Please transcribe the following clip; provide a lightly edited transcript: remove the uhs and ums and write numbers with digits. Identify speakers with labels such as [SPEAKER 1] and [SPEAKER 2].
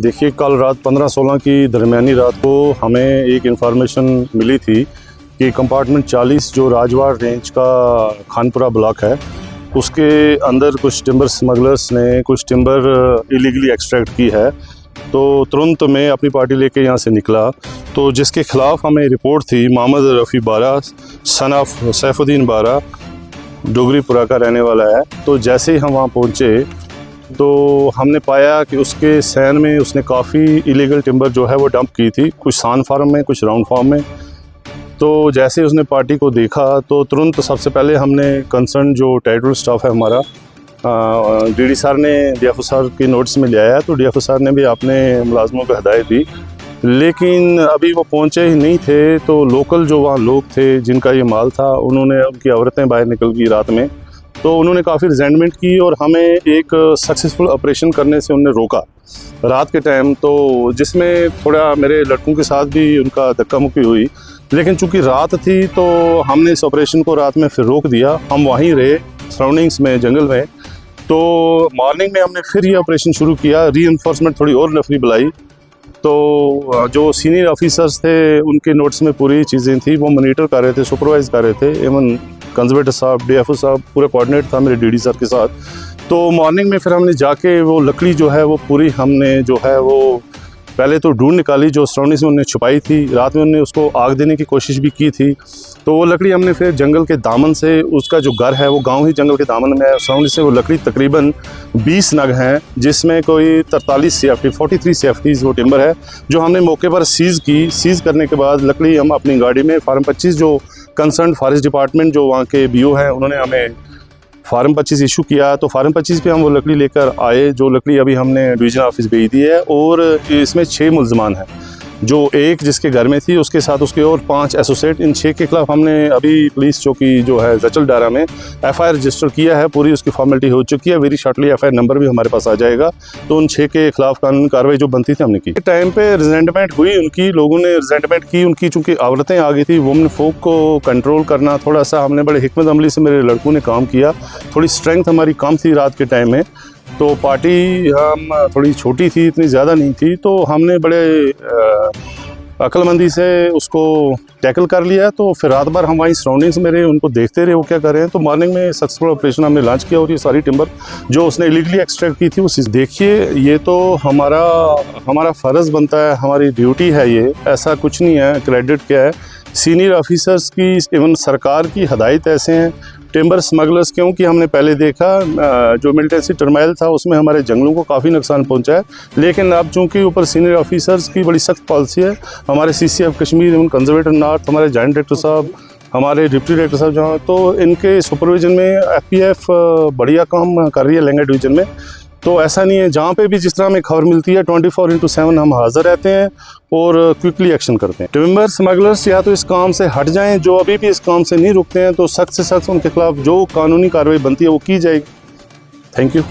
[SPEAKER 1] देखिए, कल रात 15-16 की दरमियानी रात को हमें एक इन्फॉर्मेशन मिली थी कि कंपार्टमेंट 40 जो राजवाड़ रेंज का खानपुरा ब्लॉक है, उसके अंदर कुछ टिम्बर स्मगलर्स ने कुछ टिम्बर इलीगली एक्सट्रैक्ट की है। तो तुरंत मैं अपनी पार्टी लेके यहाँ से निकला, तो जिसके ख़िलाफ़ हमें रिपोर्ट थी, मोहम्मद रफ़ी बारा सन ऑफ सैफुद्दीन बारा डोगरीपुरा का रहने वाला है। तो जैसे ही हम वहाँ पहुँचे तो हमने पाया कि उसके सैन में उसने काफ़ी इलीगल टिम्बर जो है वो डंप की थी, कुछ सान फार्म में, कुछ राउंड फार्म में। तो जैसे ही उसने पार्टी को देखा तो तुरंत सबसे पहले हमने कंसर्न जो टेरिटोरियल स्टाफ है हमारा, डीडी सर ने डीएफओ सर की नोटिस में लिया है, तो डीएफओ सर ने भी अपने मुलाजमों को हिदायत दी, लेकिन अभी वो पहुंचे ही नहीं थे। तो लोकल जो वहाँ लोग थे जिनका ये माल था, उन्होंने उनकी औरतें बाहर निकल गई रात में, तो उन्होंने काफ़ी रिजेंटमेंट की और हमें एक सक्सेसफुल ऑपरेशन करने से उन्होंने रोका रात के टाइम। तो जिसमें थोड़ा मेरे लड़कों के साथ भी उनका धक्का मुक्की हुई, लेकिन चूंकि रात थी तो हमने इस ऑपरेशन को रात में फिर रोक दिया। हम वहीं रहे सराउंडिंग्स में, जंगल में। तो मॉर्निंग में हमने फिर ये ऑपरेशन शुरू किया, रीइंफोर्समेंट थोड़ी और नफरी बुलाई। तो जो सीनियर ऑफिसर्स थे उनके नोट्स में पूरी चीज़ें थी, वो मॉनिटर कर रहे थे, सुपरवाइज कर रहे थे। इवन कंजर्वेटर साहब, डीएफओ साहब, पूरे कोऑर्डिनेट था मेरे डीडी सर के साथ। तो मॉर्निंग में फिर हमने जाके वो लकड़ी जो है वो पूरी हमने जो है वो पहले तो ढूंढ निकाली, जो सराउंडिंग्स में उन्होंने छुपाई थी। रात में उन्होंने उसको आग देने की कोशिश भी की थी। तो वो लकड़ी हमने फिर जंगल के दामन से, उसका जो घर है वो गांव ही जंगल के दामन में है, सराउंडिंग से वो लकड़ी तकरीबन 20 नग हैं, जिसमें कोई 43 CFT 43 CFTs वो टिम्बर है, जो हमने मौके पर सीज़ की। सीज़ करने के बाद लकड़ी हम अपनी गाड़ी में फार्म 25 जो कंसर्न फॉरेस्ट डिपार्टमेंट जो वहाँ के BO हैं, उन्होंने हमें फार्म 25 इशू किया। तो फार्म 25 पे हम वो लकड़ी लेकर आए, जो लकड़ी अभी हमने डिवीजन ऑफिस भेज दी है। और इसमें 6 मुल्ज़मान हैं, जो एक जिसके घर में थी, उसके साथ उसके और 5 एसोसिएट। इन 6 के खिलाफ हमने अभी पुलिस चौकी जो है जचल डारा में FIR रजिस्टर किया है, पूरी उसकी फॉर्मेलिटी हो चुकी है। वेरी शॉर्टली FIR नंबर भी हमारे पास आ जाएगा। तो उन 6 के खिलाफ कानूनी कार्रवाई जो बनती थी हमने की। टाइम पे रिजेंटमेंट हुई उनकी, लोगों ने रिजेंटमेंट की उनकी, चूँकि औरतें आ गई थी। वुमेन फोक को कंट्रोल करना थोड़ा सा हमने बड़े हिकमत अमली से मेरे लड़कों ने काम किया। थोड़ी स्ट्रेंथ हमारी कम थी रात के टाइम में, तो पार्टी हम थोड़ी छोटी थी, इतनी ज़्यादा नहीं थी। तो हमने बड़े अक्लमंदी से उसको टैकल कर लिया। तो फिर रात भर हम वहीं सराउंडिंग्स में रहे, उनको देखते रहे वो क्या कर रहे हैं। तो मॉर्निंग में सक्सेसफुल ऑपरेशन हमने लॉन्च किया और ये सारी टिम्बर जो उसने इलीगली एक्सट्रैक्ट की थी वो देखिए, ये तो हमारा फ़र्ज़ बनता है, हमारी ड्यूटी है ये, ऐसा कुछ नहीं है। क्रेडिट क्या है सीनियर ऑफिसर्स की, इवन सरकार की हदायत ऐसे हैं टिम्बर स्मगलर्स, क्योंकि हमने पहले देखा जो मिलिटेंसी टर्माइल था उसमें हमारे जंगलों को काफ़ी नुकसान पहुंचा है। लेकिन अब चूंकि ऊपर सीनियर ऑफिसर्स की बड़ी सख्त पॉलिसी है, हमारे CCF Kashmir, even conservator north, हमारे जॉइंट डायरेक्टर साहब, हमारे डिप्टी डायरेक्टर साहब जहाँ, तो इनके सुपरविजन में FPF बढ़िया काम कर रही है लैंग्वेज डिवीज़न में। तो ऐसा नहीं है, जहाँ पे भी जिस तरह हमें खबर मिलती है 24/7 हम हाज़िर रहते हैं और क्विकली एक्शन करते हैं। टिम्बर स्मगलर्स या तो इस काम से हट जाएं, जो अभी भी इस काम से नहीं रुकते हैं, तो सख्त से सख्त उनके खिलाफ जो कानूनी कार्रवाई बनती है वो की जाएगी। Thank you.